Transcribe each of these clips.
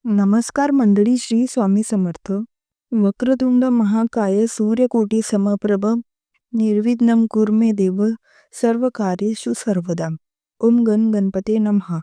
नमस्कार मंडळी, श्री स्वामी समर्थ. वक्रतुंड महाकाय सूर्यकोटी समप्रभ निर्विघ्नं कुर्मे देव सर्व कार्येषु सर्वदा. ओम गणपते नमः.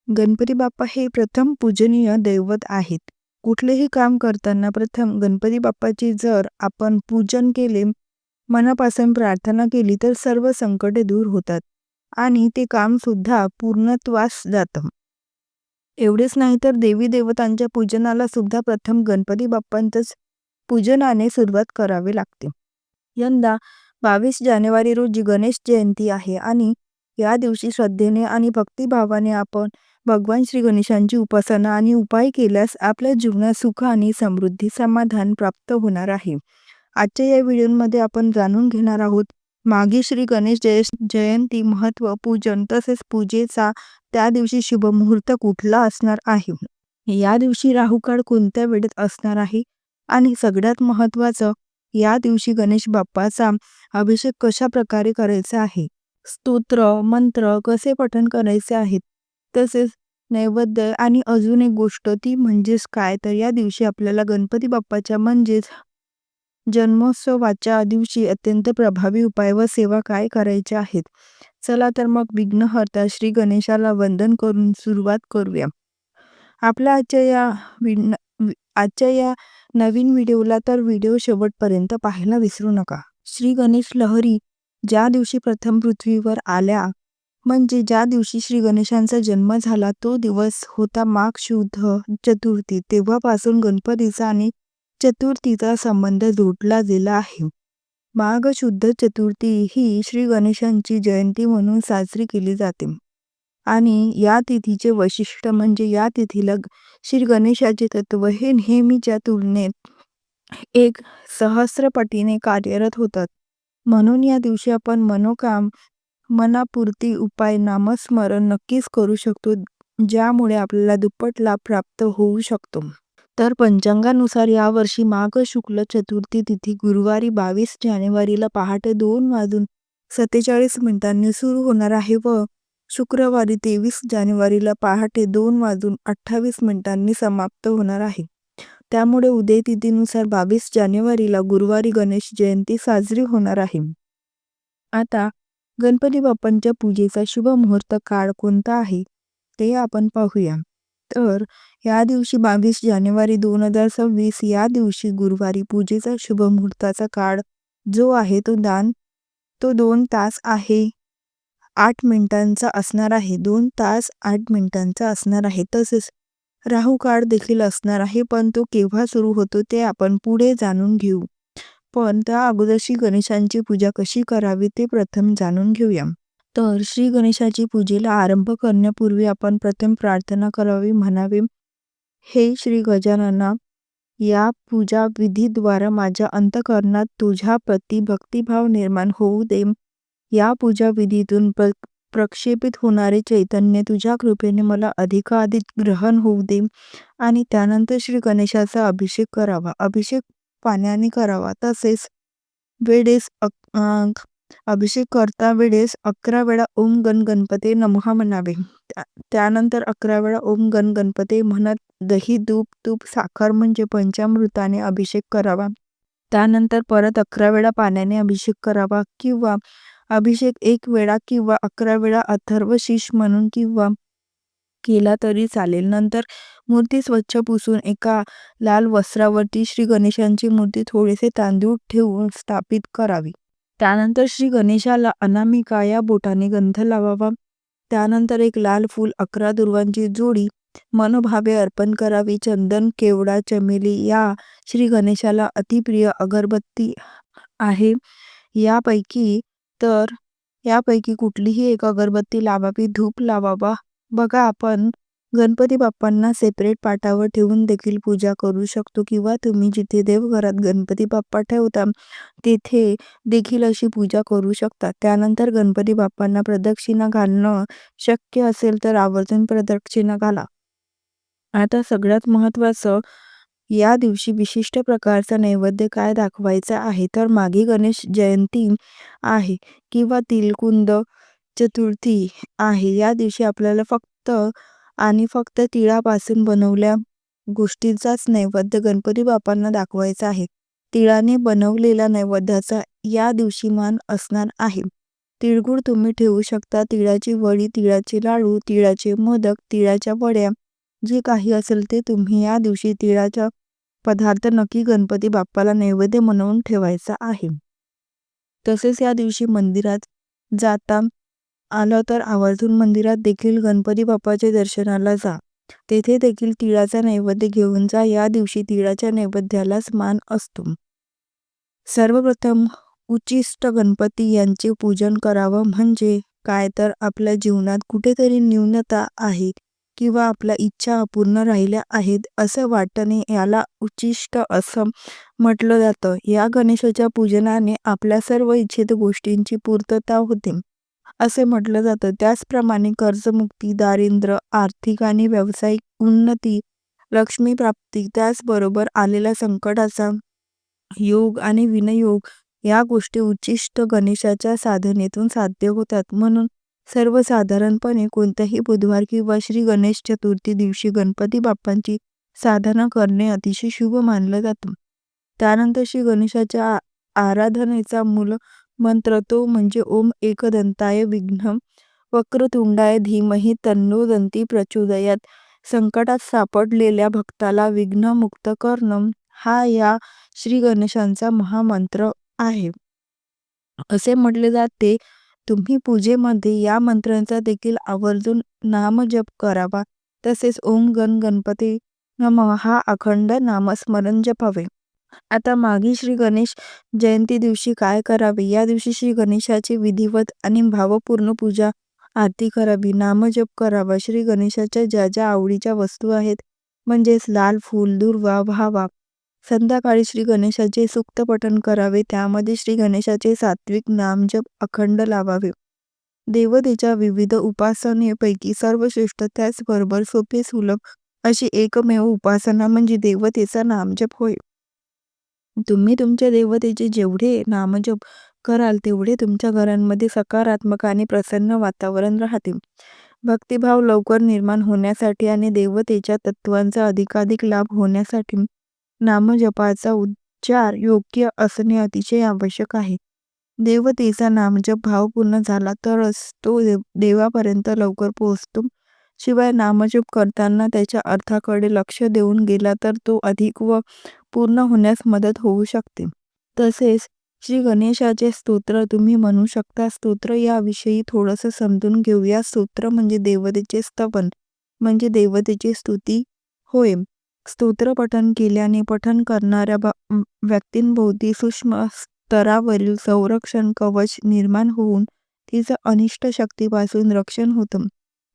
गणपती बाप्पा हे प्रथम पूजनीय दैवत आहेत. कुठलेही काम करताना प्रथम गणपती बाप्पाची जर आपण पूजन केले, मनापासून प्रार्थना केली तर सर्व संकटे दूर होतात आणि ते काम सुद्धा पूर्णत्वास जातं. एवढेच नाही तर देवी देवतांच्या पूजनाला सुद्धा प्रथम गणपती बाप्पांचंच पूजनाने सुरुवात करावी लागते. यंदा 22 जानेवारी रोजी गणेश जयंती आहे आणि या दिवशी श्रद्धेने आणि भक्तिभावाने आपण भगवान श्री गणेशांची उपासना आणि उपाय केल्यास आपल्या जीवनात सुख आणि समृद्धी समाधान प्राप्त होणार आहे. आजच्या या व्हिडिओमध्ये आपण जाणून घेणार आहोत माघी श्री गणेश जयंती महत्त्व, पूजन तसेच पूजेचा त्या दिवशी शुभ मुहूर्त कुठला असणार आहे, या दिवशी राहुकाळ कोणत्या वेळेत असणार आहे आणि सगळ्यात महत्त्वाचं, या दिवशी गणेश बाप्पाचा अभिषेक कशा प्रकारे करायचा आहे, स्तोत्र मंत्र कसे पठण करायचे आहेत, तसेच नैवेद्य आणि अजून एक गोष्ट ती म्हणजेच काय, तर या दिवशी आपल्याला गणपती बाप्पाच्या म्हणजेच जन्मोत्सवाच्या दिवशी अत्यंत प्रभावी उपाय व सेवा काय करायच्या आहेत. चला तर मग विघ्नहर्ता श्री गणेशाला वंदन करून सुरुवात करूया. आपल्या आजच्या या नवीन व्हिडिओला तर व्हिडिओ शेवटपर्यंत पाहायला विसरू नका. श्री गणेश लहरी ज्या दिवशी प्रथम पृथ्वीवर आल्या, म्हणजे ज्या दिवशी श्री गणेशांचा जन्म झाला, तो दिवस होता माघ शुद्ध चतुर्थी. तेव्हापासून गणपतीचा आणि चतुर्थीचा संबंध जोडला गेला आहे. माघ शुद्ध चतुर्थी ही श्री गणेशांची जयंती म्हणून साजरी केली जाते आणि या तिथीचे वैशिष्ट्य म्हणजे या तिथीला श्री गणेशाचे तत्व हे नेहमीच्या तुलनेत एक सहस्रपटीने कार्यरत होतात. म्हणून या दिवशी आपण मनापुरती उपाय नामस्मरण नक्कीच करू शकतो, ज्यामुळे आपल्याला दुप्पट लाभ प्राप्त होऊ शकतो. तर पंचांगानुसार यावर्षी माघ शुक्ल चतुर्थी तिथी गुरुवारी 22 जानेवारीला पहाटे 2:47 सुरू होणार आहे व शुक्रवारी 23 जानेवारीला पहाटे 2:28 समाप्त होणार आहे. त्यामुळे उदय तिथीनुसार 22 जानेवारीला गुरुवारी गणेश जयंती साजरी होणार आहे. आता गणपती बाप्पांच्या पूजेचा शुभ मुहूर्त काळ कोणता आहे ते आपण पाहूया. तर या दिवशी 22 जानेवारी 2026 या दिवशी गुरुवारी पूजेचा शुभ मुहूर्ताचा काळ जो आहे तो 2 तास आहे 8 मिनिटांचा असणार आहे. 2 तास 8 मिनिटांचा असणार आहे. तसेच राहू काळ देखील असणार आहे, पण तो केव्हा सुरू होतो ते आपण पुढे जाणून घेऊ. पण त्या अगोदर श्री गणेशांची पूजा कशी करावी ते प्रथम जाणून घेऊया. तर श्री गणेशाची पूजेला आरंभ करण्यापूर्वी आपण प्रथम प्रार्थना करावी, म्हणावे, हे श्री गजानना, या पूजा विधीद्वारा माझ्या अंतःकरणात तुझ्या प्रती भक्तिभाव निर्माण होऊ दे. या पूजा विधीतून प्रक्षेपित होणारे चैतन्य तुझ्या कृपेने मला अधिकाधिक ग्रहण होऊ दे आणि त्यानंतर श्री गणेशाचा अभिषेक करावा. अभिषेक पाण्याने करावा. तसेच अभिषेक करता वेळेस 11 वेळा ओम गणपते नमः म्हणावे. त्यानंतर 11 वेळा ओम गणपते म्हणत दही, तूप, साखर म्हणजे पंचामृताने अभिषेक करावा. त्यानंतर परत 11 वेळा पाण्याने अभिषेक करावा किंवा अभिषेक 1 वेळा किंवा 11 वेळा अथर्व शीष म्हणून किंवा केला तरी चालेल. नंतर मूर्ती स्वच्छ पुसून एका लाल वस्त्रावरती श्री गणेशांची मूर्ती थोडेसे तांदूळ ठेवून स्थापित करावी. त्यानंतर श्री गणेशाला अनामिका या बोटाने गंध लावावा. त्यानंतर एक लाल फूल 11 दुर्वांची जोडी मनोभावे अर्पण करावी. चंदन, केवडा, चमेली या श्री गणेशाला अतिप्रिय अगरबत्ती आहे. यापैकी कुठलीही एक अगरबत्ती लावावी, धूप लावावा. बघा, आपण गणपती बाप्पांना सेपरेट पाटावर ठेवून देखील पूजा करू शकतो किंवा तुम्ही जिथे देवघरात गणपती बाप्पा ठेवता तेथे देखील अशी पूजा करू शकता. त्यानंतर गणपती बाप्पांना प्रदक्षिणा घालणं शक्य असेल तर आवर्जून प्रदक्षिणा घाला. आता सगळ्यात महत्त्वाचं, या दिवशी विशिष्ट प्रकारचा नैवेद्य काय दाखवायचा आहे, तर माघी गणेश जयंती आहे किंवा तिलकुंद चतुर्थी आहे. या दिवशी आपल्याला फक्त तिळापासून बनवल्या गोष्टींचाच नैवेद्य गणपती बाप्पांना दाखवायचा आहे. तिळाने बनवलेला नैवेद्याचा या दिवशी मान असणार आहे. तिळगुळ तुम्ही ठेवू शकता. तिळाची वडी, तिळाचे लाडू, तिळाचे मोदक, तिळाच्या वड्या, जे काही असेल ते तुम्ही या दिवशी तिळाचा पदार्थ नक्की गणपती बाप्पाला नैवेद्य म्हणून ठेवायचा आहे. तसेच या दिवशी मंदिरात जाता आलं तर आवर्जून मंदिरात देखील गणपती बाप्पाच्या दर्शनाला जा. तेथे देखील तिळाचा नैवेद्य घेऊन जा. या दिवशी तिळाच्या नैवेद्यालाच मान असतो. सर्वप्रथम उच्चिष्ट गणपती यांचे पूजन करावं. म्हणजे काय तर आपल्या जीवनात कुठेतरी न्यूनता आहे किंवा आपल्या इच्छा अपूर्ण राहिल्या आहेत असं वाटणे याला उच्चिष्ट असं म्हटलं जातं. या गणेशाच्या पूजनाने आपल्या सर्व इच्छित गोष्टींची पूर्तता होते असे म्हटलं जातं. त्याचप्रमाणे कर्जमुक्ती, दारिद्र्य, आर्थिक आणि व्यावसायिक उन्नती, लक्ष्मी प्राप्ती, त्याचबरोबर आलेल्या संकटाचा योग आणि विनयोग या गोष्टी उच्चिष्ट गणेशाच्या साधनेतून साध्य होतात. म्हणून सर्वसाधारणपणे कोणत्याही बुधवार किंवा श्री गणेश चतुर्थी दिवशी गणपती बाप्पांची साधना करणे अतिशय शुभ मानलं जातं. त्यानंतर श्री गणेशाच्या आराधनेचा मूल मंत्र तो म्हणजे ओम एकदंताय विघ्नं वक्रतुंडाय धीमहि तन्नो दन्ती प्रचोदयात. संकटात सापडलेल्या भक्ताला विघ्नमुक्त करणं हा या श्री गणेशांचा महामंत्र आहे. असे म्हटले जाते तुम्ही पूजेमध्ये या मंत्रांचा देखील आवर्जून नामजप करावा. तसेच ओम गण गणपती नमः हा अखंड नामस्मरण जपावे. आता मागी श्री गणेश जयंती दिवशी काय करावे? या दिवशी श्री गणेशाची विधिवत आणि भावपूर्ण पूजा आरती करावी, नामजप करावा. श्री गणेशाच्या ज्या ज्या आवडीच्या वस्तू आहेत म्हणजेच लाल फूल, दुर्वा व्हावा. संध्याकाळी श्री गणेशाचे सूक्त पठण करावे. त्यामध्ये श्री गणेशाचे सात्विक नामजप अखंड लावावे. देवतेच्या विविध उपासनेपैकी सर्वश्रेष्ठ त्याचबरोबर सोपे सुलभ अशी एकमेव उपासना म्हणजे देवतेचा नामजप होय. तुम्ही तुमच्या देवतेचे जेवढे नामजप कराल तेवढे तुमच्या घरांमध्ये सकारात्मक आणि प्रसन्न वातावरण राहते. भक्तिभाव लवकर निर्माण होण्यासाठी आणि देवतेच्या तत्वांचा अधिकाधिक लाभ होण्यासाठी नामजपाचा उच्चार योग्य असणे अतिशय आवश्यक आहे. देवतेचा नामजप भावपूर्ण झाला तरच तो देवापर्यंत लवकर पोहोचतो. शिवाय नामजप करताना त्याच्या अर्थाकडे लक्ष देऊन गेला तर तो अधिक व पूर्ण होण्यास मदत होऊ शकते. तसेच श्री गणेशाचे स्तोत्र तुम्ही म्हणू शकता. स्तोत्र याविषयी थोडंसं समजून घेऊया. स्तोत्र म्हणजे देवतेचे स्तवन म्हणजे देवतेची स्तुती होय. स्तोत्र पठण केल्याने पठण करणाऱ्या व्यक्तींभोवती सूक्ष्म स्तरावरील संरक्षण कवच निर्माण होऊन तिचं अनिष्ट शक्तीपासून रक्षण होतं.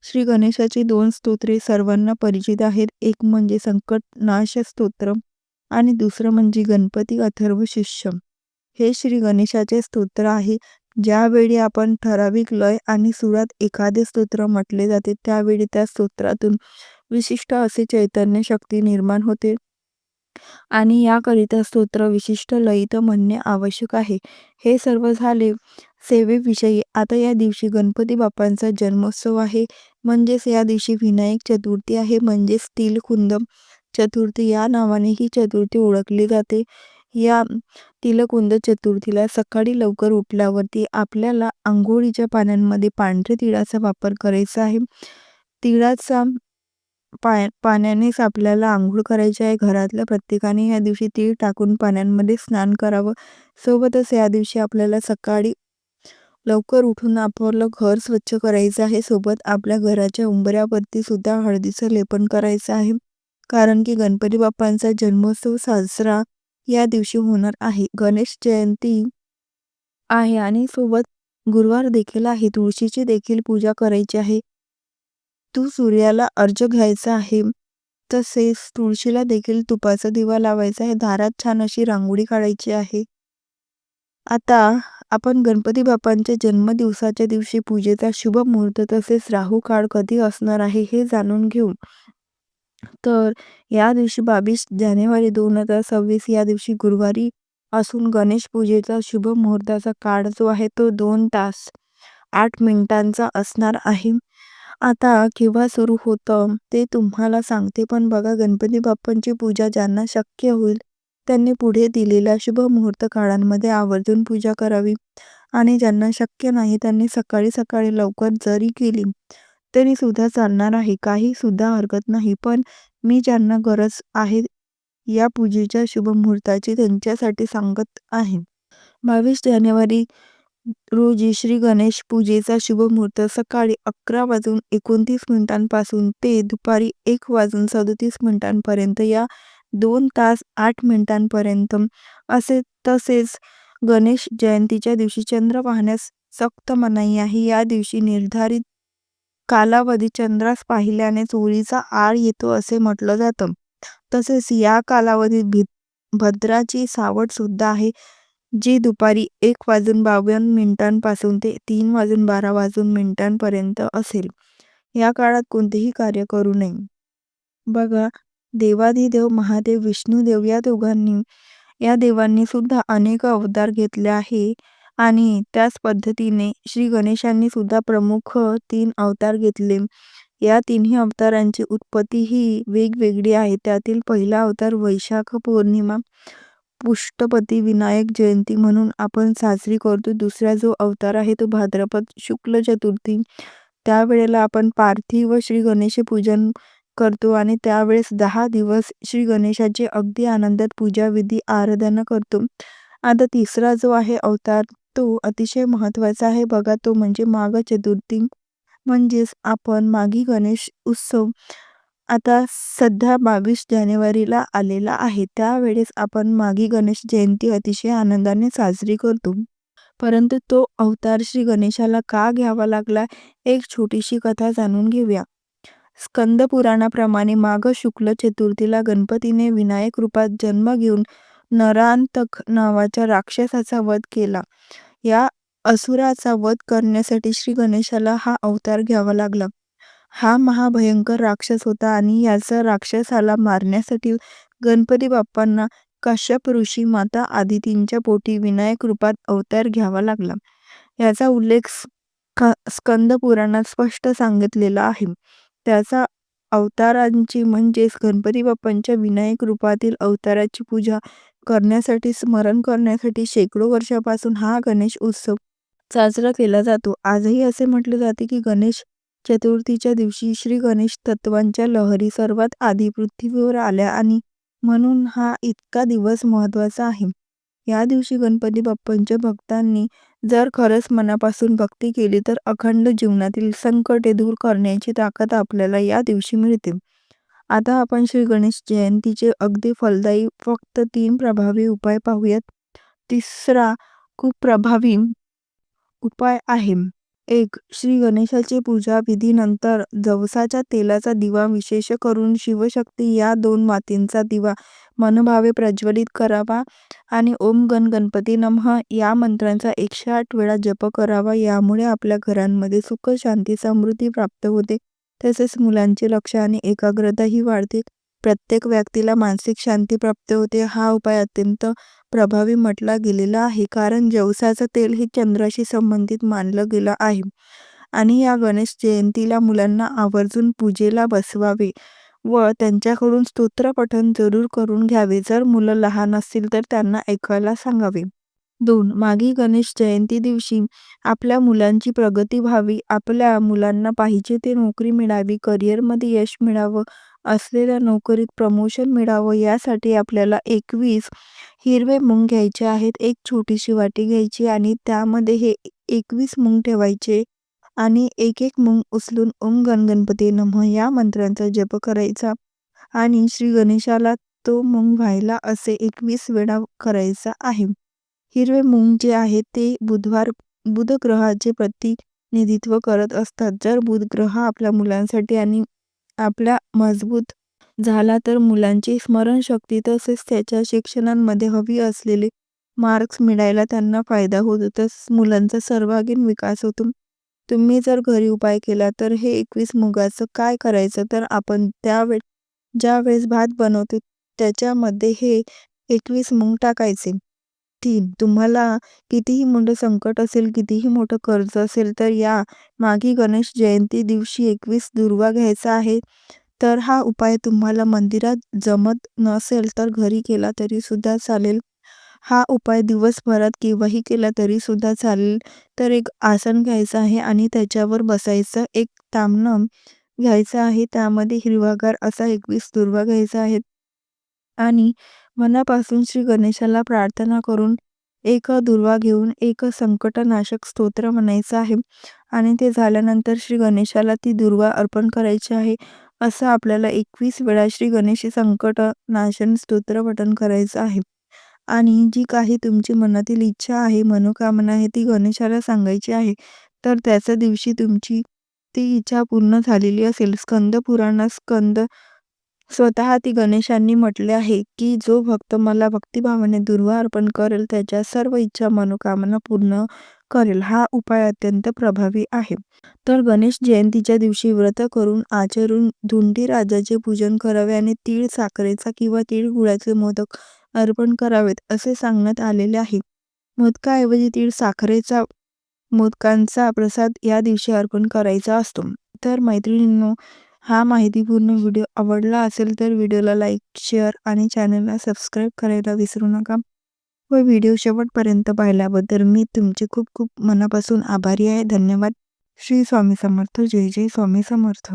श्री गणेशाची 2 स्तोत्रे सर्वांना परिचित आहेत. एक म्हणजे संकटनाश स्तोत्र आणि दुसरं म्हणजे गणपती अथर्व शीर्षम. हे श्री गणेशाचे स्तोत्र आहे. ज्यावेळी आपण ठराविक लय आणि सुरात एखादे स्तोत्र म्हटले जाते त्यावेळी त्या स्तोत्रातून विशिष्ट असे चैतन्य शक्ती निर्माण होते आणि याकरिता स्तोत्र विशिष्ट लयीत म्हणणे आवश्यक आहे. हे सर्व झाले सेवेविषयी. आता या दिवशी गणपती बाप्पांचा जन्मोत्सव आहे. म्हणजेच या दिवशी विनायक चतुर्थी आहे. म्हणजेच तिलकुंद चतुर्थी या नावाने ही चतुर्थी ओळखली जाते. या तिलकुंद चतुर्थीला सकाळी लवकर उठल्यावरती आपल्याला आंघोळीच्या पाण्यामध्ये पांढऱ्या तिळाचा वापर करायचा आहे. तिळाचा पाण्यानेच आपल्याला आंघोळ करायची आहे. घरातल्या प्रत्येकाने या दिवशी तीळ टाकून पाण्यामध्ये स्नान करावं. सोबतच या दिवशी आपल्याला सकाळी लवकर उठून आपलं घर स्वच्छ करायचं आहे. सोबत आपल्या घराच्या उंबऱ्यावरती सुद्धा हळदीचं लेपन करायचं आहे. कारण की गणपती बाप्पांचा जन्मोत्सव साजरा या दिवशी होणार आहे. गणेश जयंती आहे आणि सोबत गुरुवार देखील आहे. तुळशीची देखील पूजा करायची आहे. सूर्याला अर्घ्य घ्यायचा आहे. तसेच तुळशीला देखील तुपाचा दिवा लावायचा आहे. दारात छान अशी रांगोळी काढायची आहे. आता आपण गणपती बाप्पांच्या जन्मदिवसाच्या दिवशी पूजेचा शुभ मुहूर्त तसेच राहू काळ कधी असणार आहे हे जाणून घेऊ. तर या दिवशी 22 जानेवारी 2026 या दिवशी गुरुवारी असून गणेश पूजेचा शुभ मुहूर्ताचा काळ जो आहे तो 2 तास 8 मिनिटांचा असणार आहे. आता केव्हा सुरू होतं ते तुम्हाला सांगते, पण बघा गणपती बाप्पांची पूजा ज्यांना शक्य होईल त्यांनी पुढे दिलेल्या शुभ मुहूर्त काळांमध्ये आवर्जून पूजा करावी आणि ज्यांना शक्य नाही त्यांनी सकाळी सकाळी लवकर जरी केली तरी सुद्धा चालणार आहे. काही सुद्धा हरकत नाही. पण मी ज्यांना गरज आहे या पूजेच्या शुभ मुहूर्ताची त्यांच्यासाठी सांगत आहे. 22 जानेवारी रोजी श्री गणेश पूजेचा शुभ मुहूर्त सकाळी 11:29 ते दुपारी 1:37 या 2 तास 8 मिनिटांपर्यंत असे. तसेच गणेश जयंतीच्या दिवशी चंद्र पाहण्यास सक्त मनाई आहे. या दिवशी निर्धारित कालावधीत चंद्रास पाहिल्याने चोरीचा आळ येतो असे म्हटलं जातं. तसेच या कालावधीत भद्राची सावट सुद्धा आहे, जी दुपारी 1:52 ते 3:12 असेल. या काळात कोणतेही कार्य करू नये. बघा, देवाधिदेव महादेव विष्णुदेव या देवांनी सुद्धा अनेक अवतार घेतले आहे आणि त्याच पद्धतीने श्री गणेशांनी सुद्धा प्रमुख 3 अवतार घेतले. या तिन्ही अवतारांची उत्पत्ती ही वेगवेगळी आहे. त्यातील पहिला अवतार वैशाख पौर्णिमा पुष्टपती विनायक जयंती म्हणून आपण साजरी करतो. दुसरा जो अवतार आहे तो भाद्रपद शुक्ल चतुर्थी, त्यावेळेला आपण पार्थिव श्री गणेश पूजन करतो आणि त्यावेळेस 10 दिवस श्री गणेशाची अगदी आनंदात पूजा विधी आराधना करतो. आता तिसरा जो आहे अवतार तो अतिशय महत्त्वाचा आहे बघा, तो म्हणजे माघ चतुर्थी, म्हणजेच आपण माघी गणेश उत्सव आता सध्या 22 जानेवारीला आलेला आहे. त्यावेळेस आपण माघी गणेश जयंती अतिशय आनंदाने साजरी करतो. परंतु तो अवतार श्री गणेशाला का घ्यावा लागला, एक छोटीशी कथा जाणून घेऊया. स्कंद पुराणाप्रमाणे माघ शुक्ल चतुर्थीला गणपतीने विनायक रूपात जन्म घेऊन नरांतक नावाच्या राक्षसाचा वध केला. या असुराचा वध करण्यासाठी श्री गणेशाला हा अवतार घ्यावा लागला. हा महाभयंकर राक्षस होता आणि याचा राक्षसाला मारण्यासाठी गणपती बाप्पांना काश्यप ऋषी माता आदितींच्या पोटी विनायक रूपात अवतार घ्यावा लागला. याचा उल्लेख स्कंद पुराणात स्पष्ट सांगितलेला आहे. त्याचा अवतारांची म्हणजेच गणपती बाप्पांच्या विनायक रूपातील अवताराची पूजा करण्यासाठी, स्मरण करण्यासाठी शेकडो वर्षापासून हा गणेश उत्सव साजरा केला जातो. आजही असे म्हटले जाते की गणेश चतुर्थीच्या दिवशी श्री गणेश तत्वांच्या लहरी सर्वात आधी पृथ्वीवर आल्या आणि म्हणून हा इतका दिवस महत्त्वाचा आहे. या दिवशी गणपती बाप्पांच्या भक्तांनी जर खरंच मनापासून भक्ती केली तर अखंड जीवनातील संकटे दूर करण्याची ताकद आपल्याला या दिवशी मिळते. आता आपण श्री गणेश जयंतीचे अगदी फलदायी फक्त 3 प्रभावी उपाय पाहूयात. तिसरा खूप प्रभावी उपाय आहे. 1. श्री गणेशाची पूजा विधीनंतर जवसाच्या तेलाचा दिवा विशेष करून शिवशक्ती या 2 मातींचा दिवा मनोभावे प्रज्वलित करावा आणि ओम गण गणपती नमः या मंत्रांचा 108 वेळा जप करावा. यामुळे आपल्या घरांमध्ये सुख, शांती, समृद्धी प्राप्त होते. तसेच मुलांचे लक्ष आणि एकाग्रताही वाढते. प्रत्येक व्यक्तीला मानसिक शांती प्राप्त होते. हा उपाय अत्यंत प्रभावी म्हटला गेलेला आहे, कारण जवसाचं तेल हे चंद्राशी संबंधित मानलं गेलं आहे आणि या गणेश जयंतीला मुलांना आवर्जून पूजेला बसवावे व त्यांच्याकडून स्तोत्र पठण जरूर करून घ्यावे. जर मुलं लहान असतील तर त्यांना ऐकायला सांगावे. 2. माघी गणेश जयंती दिवशी आपल्या मुलांची प्रगती व्हावी, आपल्या मुलांना पाहिजे ते नोकरी मिळावी, करिअरमध्ये यश मिळावं, असलेल्या नोकरीत प्रमोशन मिळावं, यासाठी आपल्याला 21 हिरवे मूग घ्यायचे आहेत. एक छोटीशी वाटी घ्यायची आणि त्यामध्ये हे 21 मूग ठेवायचे आणि एक एक मूग उचलून ओम गण गणपती नमः या मंत्रांचा जप करायचा आणि श्री गणेशाला तो मूग व्हायला असे 21 वेळा करायचा आहे. हिरवे मूग जे आहेत ते बुध ग्रहाचे प्रतिनिधित्व करत असतात. जर बुध ग्रह आपल्या मुलांसाठी आणि आपल्या मजबूत झाला तर मुलांची स्मरणशक्ती तसेच त्याच्या शिक्षणांमध्ये हवी असलेले मार्क्स मिळायला त्यांना फायदा होतो. तसेच मुलांचा सर्वांगीण विकास होतो. तुम्ही जर घरी उपाय केला तर हे 21 मुगाचं काय करायचं, तर आपण ज्यावेळेस भात बनवतो त्याच्यामध्ये हे 21 मूग टाकायचे 3. तुम्हाला कितीही मोठं संकट असेल, कितीही मोठं कर्ज असेल, तर या माघी गणेश जयंती दिवशी 21 दुर्वा घ्यायचा आहे. तर हा उपाय तुम्हाला मंदिरात जमत नसेल, तर घरी केला तरीसुद्धा चालेल. हा उपाय दिवसभरात केव्हाही केला तरीसुद्धा चालेल. तर एक आसन घ्यायचं आहे आणि त्याच्यावर बसायचं. एक ताम्हण घ्यायचं आहे. त्यामध्ये हिरवागार असा 21 दुर्वा घ्यायचा आहे. आणि मनापासून श्री गणेशाला प्रार्थना करून एक दुर्वा घेऊन एक संकटनाशक स्तोत्र म्हणायचं आहे आणि ते झाल्यानंतर श्री गणेशाला ती दुर्वा अर्पण करायची आहे. असं आपल्याला 21 वेळा श्री गणेश संकटनाशन स्तोत्र पठण करायचं आहे. आणि जी काही तुमची मनातील इच्छा आहे, मनोकामना आहे, ती गणेशाला सांगायची आहे. तर त्याच्या दिवशी तुमची ती इच्छा पूर्ण झालेली असेल. स्कंद पुराणात स्वतः ती गणेशांनी म्हटले आहे, की जो भक्त मला भक्तिभावाने दुर्वा अर्पण करेल, त्याच्या सर्व इच्छा मनोकामना पूर्ण करेल. हा उपाय अत्यंत प्रभावी आहे. तर गणेश जयंतीच्या दिवशी व्रत करून आचरून धुंडी राजाचे पूजन करावे आणि तीळ साखरेचा किंवा तीळ गुळाचे मोदक अर्पण करावेत असे सांगण्यात आलेले आहे. मोदकाऐवजी तीळ साखरेचा मोदकांचा प्रसाद या दिवशी अर्पण करायचा असतो. तर मैत्रिणींनो, हा माहितीपूर्ण व्हिडिओ आवडला असेल तर व्हिडिओला लाईक, शेअर आणि चॅनलला सबस्क्राईब करायला विसरू नका. व व्हिडिओ शेवटपर्यंत पाहिल्याबद्दल मी तुमचे खूप खूप मनापासून आभारी आहे. धन्यवाद. श्री स्वामी समर्थ. जय जय स्वामी समर्थ.